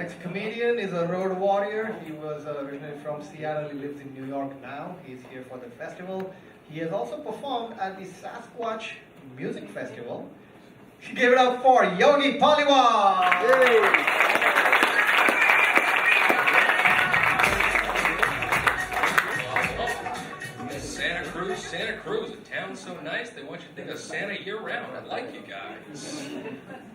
next comedian is a road warrior. He was originally from Seattle. He lives in New York now. He's here for the festival. He has also performed at the Sasquatch Music Festival. Give it up for Yogi Paliwal! Yay. Sata Cruz, a town so nice they want you to think of Santa year-round. I like you guys.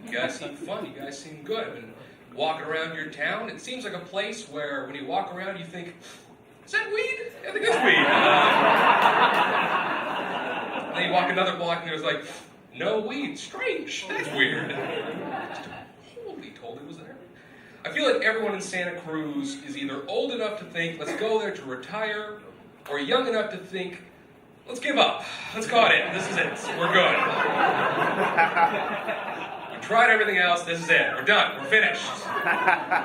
You guys seem fun. You guys seem good. I've been walking around your town. It seems like a place where when you walk around you think, is that weed? I think that's weed. And then you walk another block and there's like, no weed. Strange. That's weird. Totally was there. I feel like everyone in Santa Cruz is either old enough to think, let's go there to retire, or young enough to think, let's give up. Let's call it in. This is it. We're good. We tried everything else. This is it. We're done. We're finished.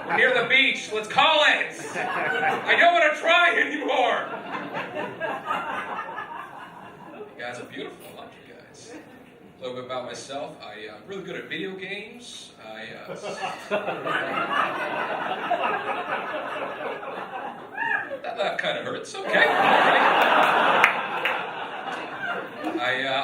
We're near the beach. Let's call it. I don't want to try anymore. You guys are beautiful. I like you guys. A little bit about myself. I'm really good at video games. That kind of hurts. Okay.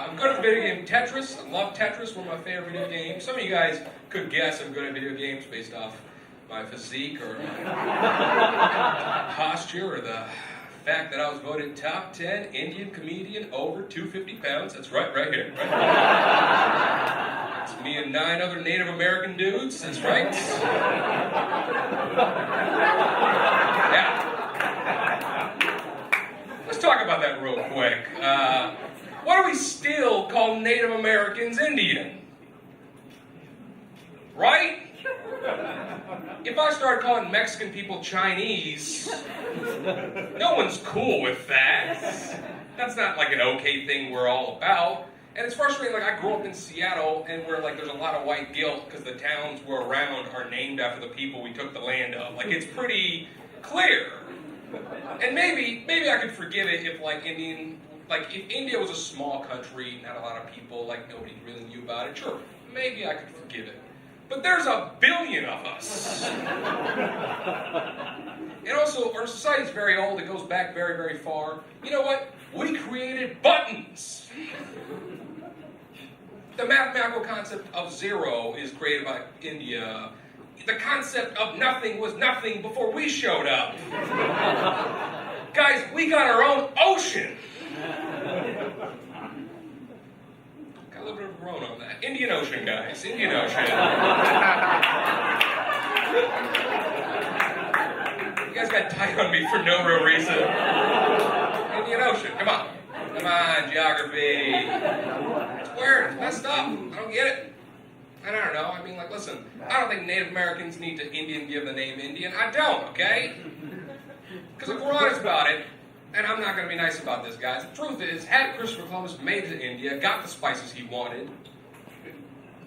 I'm good at the video game Tetris. I love Tetris, one of my favorite video games. Some of you guys could guess I'm good at video games based off my physique or my posture or the fact that I was voted top 10 Indian comedian over 250 pounds. That's right here. Right? It's me and 9 other Native American dudes. That's right. Yeah. Let's talk about that real quick. Why do we still call Native Americans Indian? Right? If I start calling Mexican people Chinese, no one's cool with that. That's not like an okay thing we're all about. And it's frustrating, like I grew up in Seattle and where like there's a lot of white guilt because the towns we're around are named after the people we took the land of. Like it's pretty clear. And maybe I could forgive it if if India was a small country, not a lot of people, like nobody really knew about it, sure, maybe I could forgive it. But there's a billion of us. And also, our society's very old, it goes back very, very far. You know what? We created buttons. The mathematical concept of zero is created by India. The concept of nothing was nothing before we showed up. Guys, we got our own ocean. Got a little bit of a groan on that. Indian Ocean, guys. Indian Ocean. You guys got tight on me for no real reason. Indian Ocean, come on. Come on, geography. It's weird. It's messed up. I don't get it. I don't know. I mean, like, listen, I don't think Native Americans need to give the name Indian. I don't, okay? Because if we're honest about it, and I'm not going to be nice about this, guys, the truth is, had Christopher Columbus made it to India, got the spices he wanted,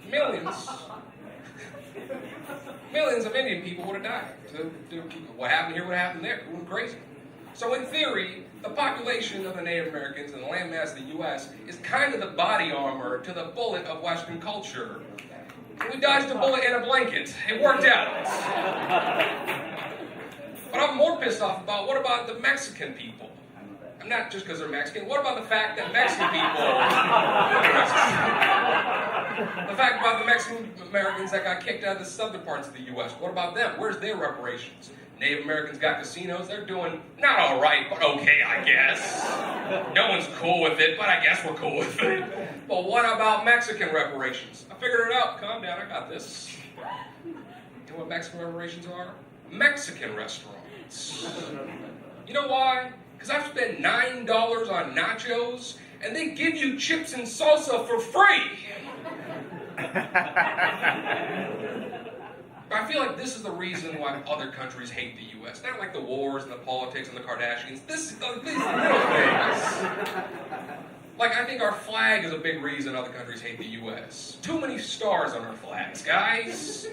millions of Indian people would have died. What happened here, what happened there? It went crazy. So in theory, the population of the Native Americans and the landmass of the U.S. is kind of the body armor to the bullet of Western culture. We dodged a bullet in a blanket. It worked out. But I'm more pissed off about, what about the Mexican people? I'm not just because they're Mexican. What about the fact that Mexican people... the fact about the Mexican Americans that got kicked out of the southern parts of the U.S. What about them? Where's their reparations? Native Americans got casinos. They're doing not all right, but okay, I guess. No one's cool with it, but I guess we're cool with it. But what about Mexican reparations? I figured it out. Calm down, I got this. You know what Mexican reparations are? Mexican restaurants. You know why? Because I've spent $9 on nachos, and they give you chips and salsa for free. But I feel like this is the reason why other countries hate the U.S. Not like the wars and the politics and the Kardashians. These little things. Like, I think our flag is a big reason other countries hate the U.S. Too many stars on our flags, guys.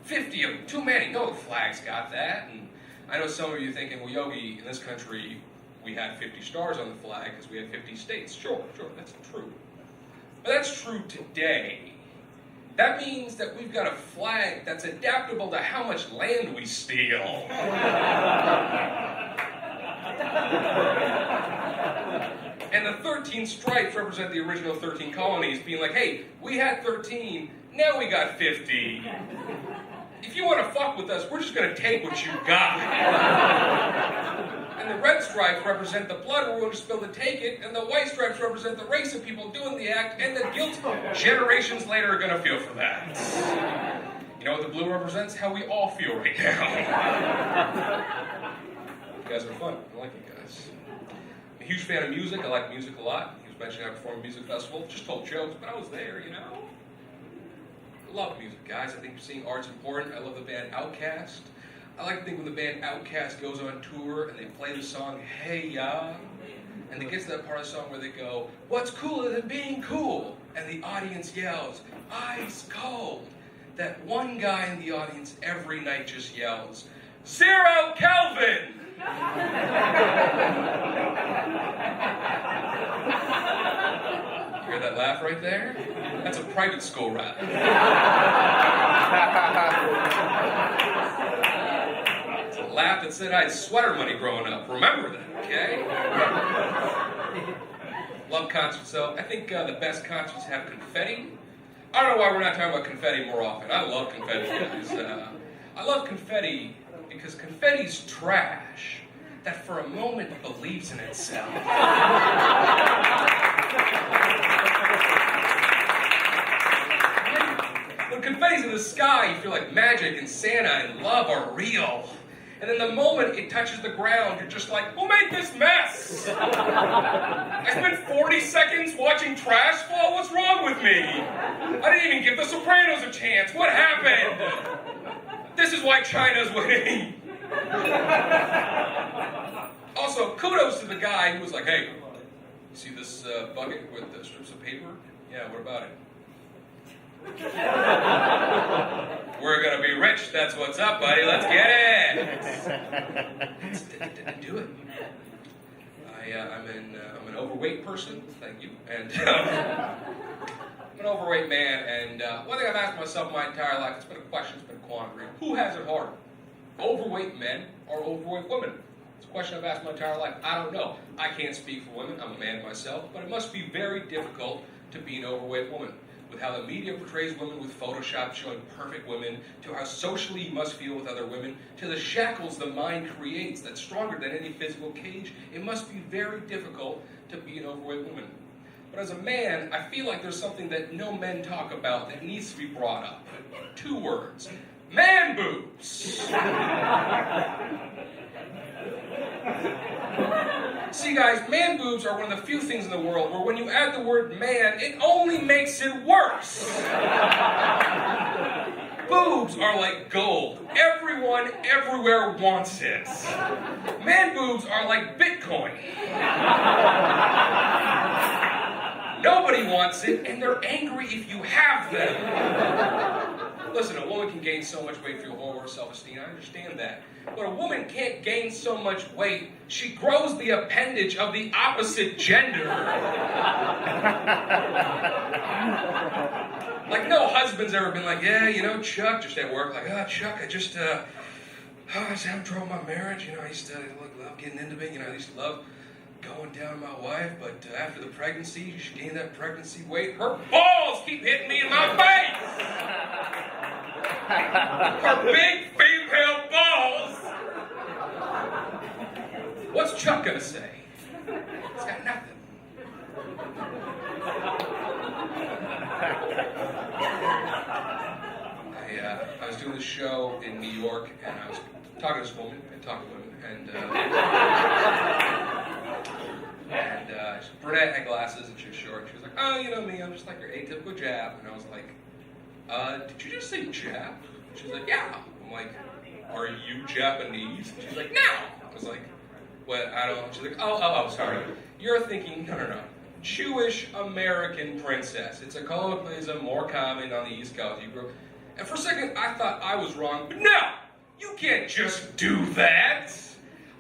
50 of them. Too many. No, the flag's got that. And I know some of you thinking, well, Yogi, in this country, we had 50 stars on the flag because we had 50 states. Sure, that's true. But that's true today. That means that we've got a flag that's adaptable to how much land we steal. And the 13 stripes represent the original 13 colonies, being like, hey, we had 13, now we got 50. If you want to fuck with us, we're just going to take what you got. And the red stripes represent the blood we're willing to spill to take it, and the white stripes represent the race of people doing the act, and the guilt generations later are going to feel for that. You know what the blue represents? How we all feel right now. You guys are fun. I like you guys. I'm a huge fan of music. I like music a lot. He was mentioning I performed at a music festival. Just told jokes, but I was there, you know. I love music, guys. I think seeing art's important. I love the band Outkast. I like to think when the band Outkast goes on tour and they play the song Hey Ya, and they get to that part of the song where they go, what's cooler than being cool? And the audience yells, ice cold. That one guy in the audience every night just yells, 0 Kelvin! You hear that laugh right there? That's a private school rap. It's a laugh that said I had sweater money growing up. Remember that, okay? Love concerts, though. I think the best concerts have confetti. I don't know why we're not talking about confetti more often. I love confetti, guys. I love confetti because confetti's trash that for a moment believes in itself. When confetti's in the sky, you feel like magic and Santa and love are real. And then the moment it touches the ground, you're just like, who made this mess? I spent 40 seconds watching trash fall? What's wrong with me? I didn't even give The Sopranos a chance. What happened? This is why China's winning. Also, kudos to the guy who was like, hey, you see this bucket with the strips of paper? Yeah, what about it? We're gonna be rich, that's what's up, buddy, let's get it! Didn't do it. I'm an overweight person, thank you, and I'm an overweight man, and one thing I've asked myself my entire life, it's been a question, it's been a quandary, who has it harder? Overweight men or overweight women? It's a question I've asked my entire life. I don't know. I can't speak for women, I'm a man myself, but it must be very difficult to be an overweight woman. With how the media portrays women with Photoshop showing perfect women, to how socially you must feel with other women, to the shackles the mind creates that's stronger than any physical cage, it must be very difficult to be an overweight woman. But as a man, I feel like there's something that no men talk about that needs to be brought up. 2 words. Man boobs! See guys, man boobs are one of the few things in the world where when you add the word man, it only makes it worse. Boobs are like gold. Everyone, everywhere wants it. Man boobs are like Bitcoin. Nobody wants it, and they're angry if you have them. Listen, a woman can gain so much weight for your whole self-esteem. I understand that. But a woman can't gain so much weight. She grows the appendage of the opposite gender. Like, no husband's ever been like, yeah, you know, Chuck, just at work, like, Chuck, I just having trouble with my marriage. You know, I used to love getting into it. You know, I used to love going down on my wife, but after the pregnancy, she gained that pregnancy weight. Her balls keep hitting me in my face! Her big female balls! What's Chuck gonna say? He's got nothing. I was doing this show in New York, and I was talking to this woman, and talking to women, and she's brunette, had glasses, and she was short. She was like, oh, you know me, I'm just like your atypical Jap. And I was like, did you just say Jap? She was like, yeah. I'm like, are you Japanese? She's like, no. I was like, what, I don't, she's like, oh, sorry. You're thinking, no. Jewish American princess. It's a colloquialism more common on the East Coast. And for a second, I thought I was wrong, but no! You can't just do that!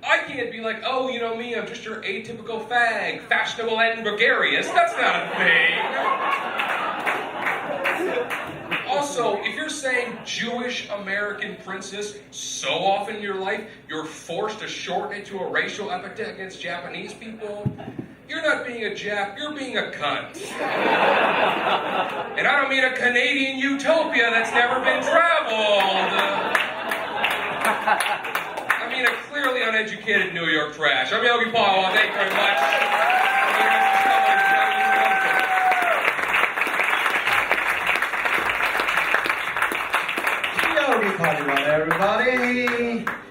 I can't be like, oh, you know me, I'm just your atypical fag, fashionable and gregarious. That's not a thing. Also, if you're saying Jewish American princess so often in your life, you're forced to shorten it to a racial epithet against Japanese people, you're not being a Jap, you're being a cunt. And I don't mean a Canadian utopia that's never been traveled. I mean a clearly uneducated New York trash. I'm Yogi Paliwal, thank you very much. Yogi Paliwal, everybody.